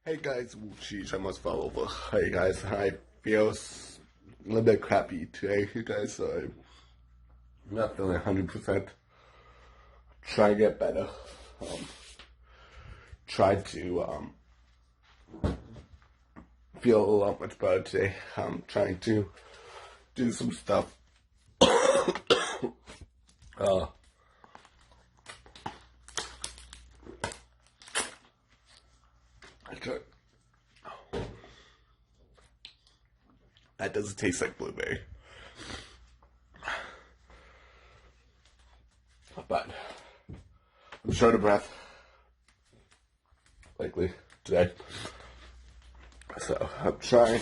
Hey guys, sheesh, I must fall over. Hey guys, I feel a little bit crappy today, you guys, so I'm not feeling 100%. Try to get better. Try to feel a lot much better today. I'm trying to do some stuff. That doesn't taste like blueberry. But I'm short of breath, likely today. So I'm trying.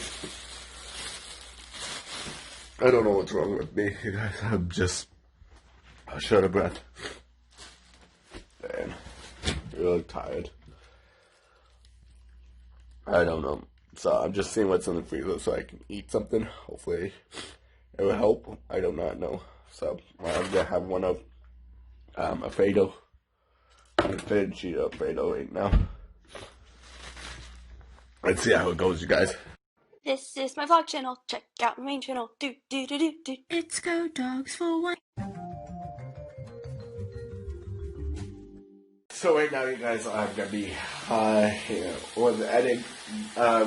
I don't know what's wrong with me, you guys. I'm just short of breath and really tired. I don't know. So I'm just seeing what's in the freezer so I can eat something. Hopefully it will help. I do not know. So I'm gonna have one of Alfredo. I'm fed cheat Alfredo right now. Let's see how it goes, you guys. This is my vlog channel. Check out my main channel. Do. It's Go Dogs for One. So right now, you guys, I'm gonna be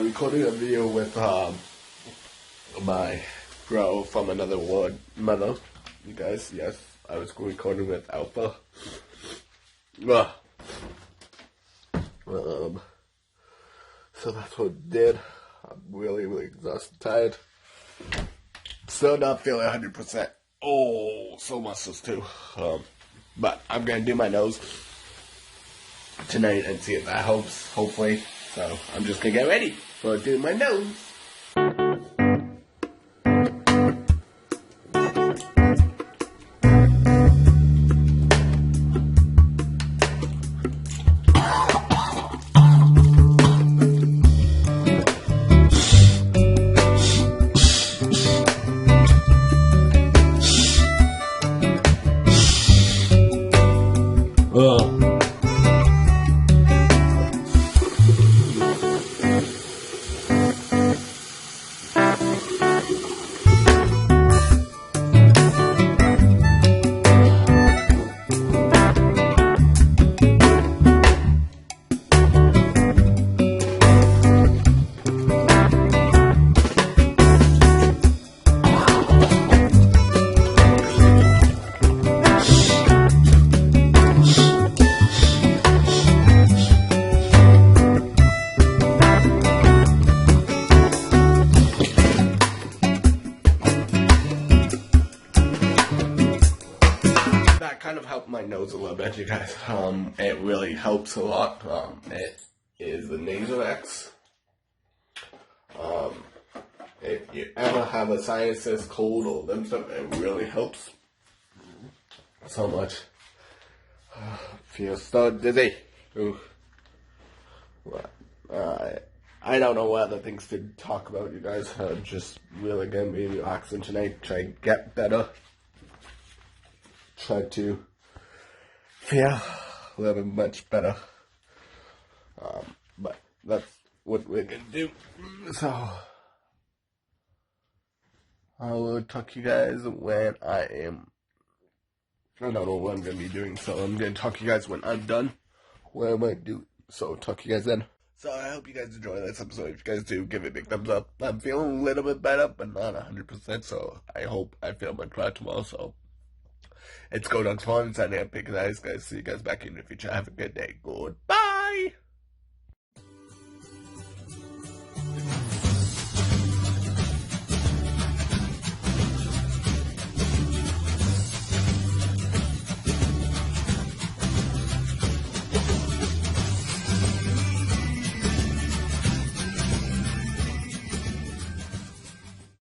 recording a video with my bro from another world, mother. You guys, yes, I was recording with Alpha. So that's what I did. I'm really exhausted, tired. Still not feeling 100%. Oh, so muscles too. But I'm gonna do my nose tonight and see if that helps, hopefully. So I'm just gonna get ready for doing my nose. Kind of helped my nose a little bit, you guys. It really helps a lot. It is the Nasonex. If you ever have a sinuses, cold, or them stuff, it really helps so much. Feel so dizzy. Ooh. I don't know what other things to talk about, you guys. I'm just really gonna be relaxing tonight, try to get better. Try to feel a little bit much better. But that's what we're gonna do. So I will talk to you guys when I don't know what I'm gonna be doing, so I'm gonna talk to you guys when I'm done. What I might do. So talk to you guys then. So I hope you guys enjoy this episode. If you guys do, give it a big thumbs up. I'm feeling a little bit better, but not 100%, so I hope I feel much better tomorrow. So it's Go Dogs Fun, signing up, big guys. See you guys back in the future. Have a good day. Goodbye.